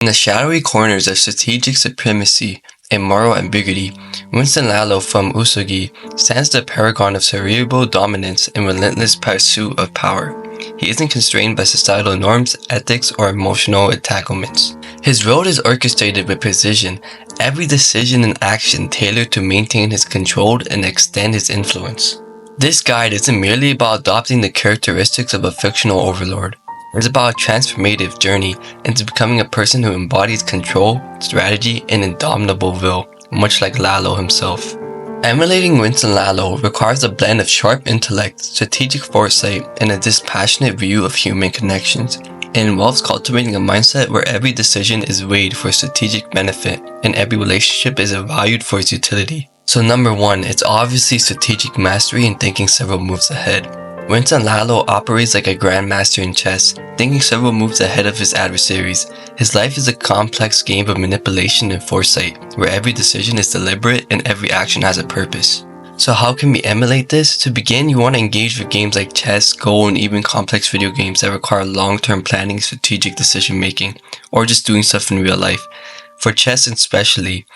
In the shadowy corners of strategic supremacy and moral ambiguity, Vincent Lalo from Usogui stands the paragon of cerebral dominance and relentless pursuit of power. He isn't constrained by societal norms, ethics, or emotional entanglements. His road is orchestrated with precision, every decision and action tailored to maintain his control and extend his influence. This guide isn't merely about adopting the characteristics of a fictional overlord. It's about a transformative journey into becoming a person who embodies control, strategy, and indomitable will, much like Lalo himself. Emulating Vincent Lalo requires a blend of sharp intellect, strategic foresight, and a dispassionate view of human connections. It involves cultivating a mindset where every decision is weighed for strategic benefit and every relationship is valued for its utility. So number 1, it's obviously strategic mastery and thinking several moves ahead. Vincent Lalo operates like a grandmaster in chess, thinking several moves ahead of his adversaries. His life is a complex game of manipulation and foresight, where every decision is deliberate and every action has a purpose. So how can we emulate this? To begin, you want to engage with games like chess, Go, and even complex video games that require long-term planning, strategic decision-making, or just doing stuff in real life. For chess especially,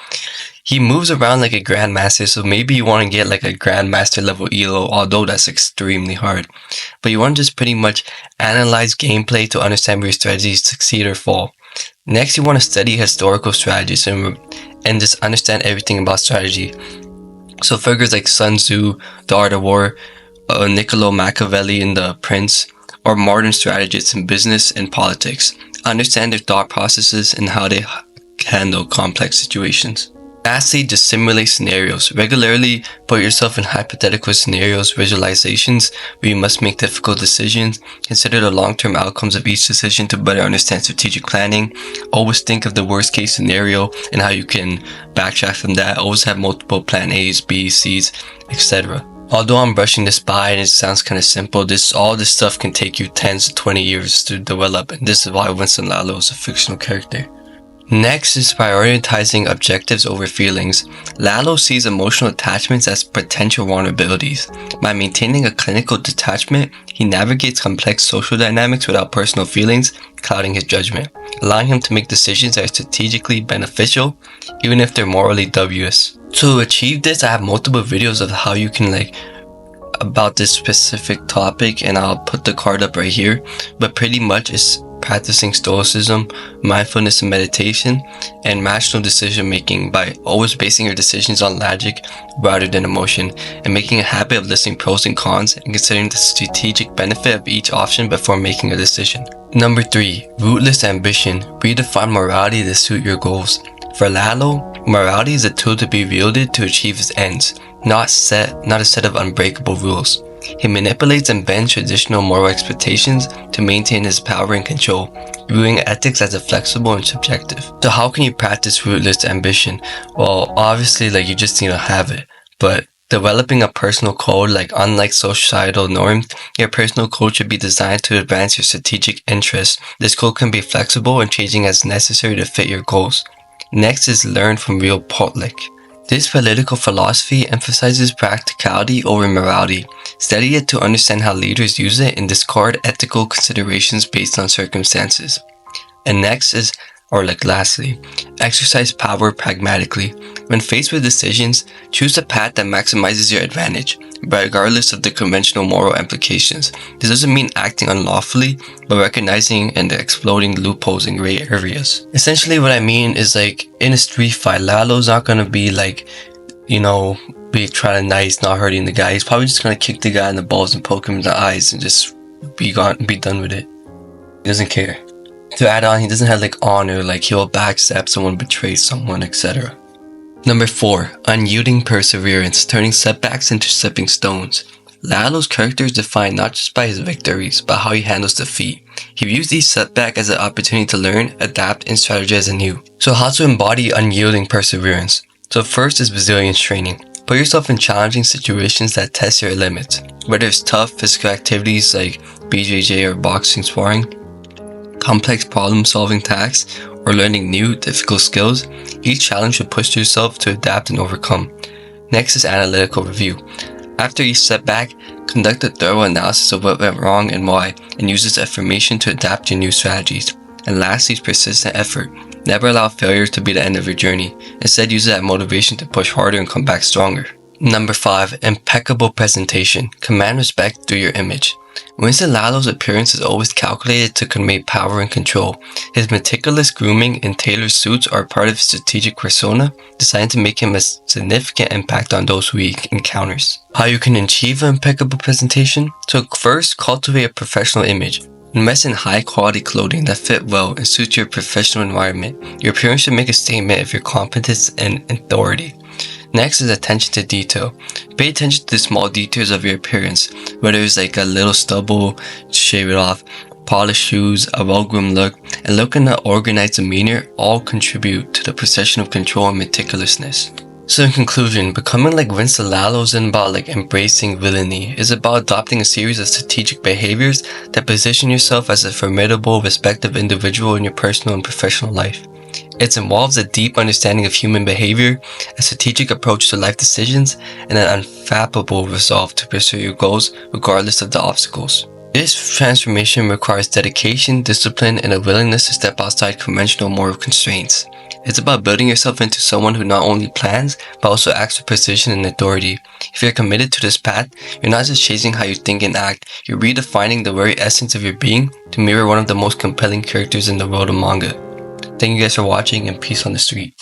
he moves around like a grandmaster, so maybe you want to get like a grandmaster level elo, although that's extremely hard. But you want to just pretty much analyze gameplay to understand where your strategies succeed or fall. Next, you want to study historical strategies and just understand everything about strategy. So figures like Sun Tzu, The Art of War, Niccolo Machiavelli in The Prince, or modern strategists in business and politics. Understand their thought processes and how they handle complex situations. Lastly, just simulate scenarios. Regularly put yourself in hypothetical scenarios, visualizations where you must make difficult decisions. Consider the long-term outcomes of each decision to better understand strategic planning. Always think of the worst-case scenario and how you can backtrack from that. Always have multiple plan A's, B's, C's, etc. Although I'm brushing this by and it sounds kind of simple, all this stuff can take you 10 to 20 years to develop, and this is why Vincent Lalo is a fictional character. Next is prioritizing objectives over feelings. Lalo sees emotional attachments as potential vulnerabilities. By maintaining a clinical detachment, he navigates complex social dynamics without personal feelings clouding his judgment, allowing him to make decisions that are strategically beneficial, even if they're morally dubious. To achieve this, I have multiple videos of how you can about this specific topic, and I'll put the card up right here, but pretty much it's practicing stoicism, mindfulness and meditation, and rational decision making by always basing your decisions on logic rather than emotion, and making a habit of listing pros and cons and considering the strategic benefit of each option before making a decision. Number 3, rootless ambition. Redefine morality to suit your goals. For Lalo, morality is a tool to be wielded to achieve his ends, not a set of unbreakable rules. He manipulates and bends traditional moral expectations to maintain his power and control, viewing ethics as a flexible and subjective. So how can you practice rootless ambition? Well, obviously, you just need to have it. But developing a personal code, unlike societal norms, your personal code should be designed to advance your strategic interests. This code can be flexible and changing as necessary to fit your goals. Next is learn from real potluck. This political philosophy emphasizes practicality over morality. Study it to understand how leaders use it and discard ethical considerations based on circumstances. And lastly, exercise power pragmatically. When faced with decisions, choose a path that maximizes your advantage, regardless of the conventional moral implications. This doesn't mean acting unlawfully, but recognizing and exploiting loopholes in gray areas. Essentially what I mean is in a street fight, Lalo's not gonna be be trying to nice, not hurting the guy. He's probably just gonna kick the guy in the balls and poke him in the eyes and just be done with it. He doesn't care. To add on, he doesn't have honor, he'll backstab someone, betray someone, etc. Number 4, unyielding perseverance, turning setbacks into stepping stones. Lalo's character is defined not just by his victories, but how he handles defeat. He views each setback as an opportunity to learn, adapt, and strategize anew. So how to embody unyielding perseverance? So first is resilience training. Put yourself in challenging situations that test your limits. Whether it's tough physical activities like BJJ or boxing sparring, complex problem-solving tasks, or learning new, difficult skills, each challenge should push yourself to adapt and overcome. Next is analytical review. After each setback, conduct a thorough analysis of what went wrong and why, and use this information to adapt your new strategies. And lastly is persistent effort. Never allow failure to be the end of your journey. Instead, use it as motivation to push harder and come back stronger. Number 5. Impeccable presentation. Command respect through your image. Vincent Lalo's appearance is always calculated to convey power and control. His meticulous grooming and tailored suits are part of his strategic persona, designed to make him a significant impact on those who he encounters. How you can achieve an impeccable presentation? So first, cultivate a professional image. Invest in high-quality clothing that fit well and suits your professional environment. Your appearance should make a statement of your competence and authority. Next is attention to detail. Pay attention to the small details of your appearance, whether it's like a little stubble, shave it off, polished shoes, a well-groomed look, and looking at organized demeanor all contribute to the possession of control and meticulousness. So in conclusion, becoming like Vincent Lalo isn't about like embracing villainy. It's about adopting a series of strategic behaviors that position yourself as a formidable, respected individual in your personal and professional life. It involves a deep understanding of human behavior, a strategic approach to life decisions, and an unfathomable resolve to pursue your goals regardless of the obstacles. This transformation requires dedication, discipline, and a willingness to step outside conventional moral constraints. It's about building yourself into someone who not only plans, but also acts with precision and authority. If you're committed to this path, you're not just chasing how you think and act, you're redefining the very essence of your being to mirror one of the most compelling characters in the world of manga. Thank you guys for watching, and peace on the street.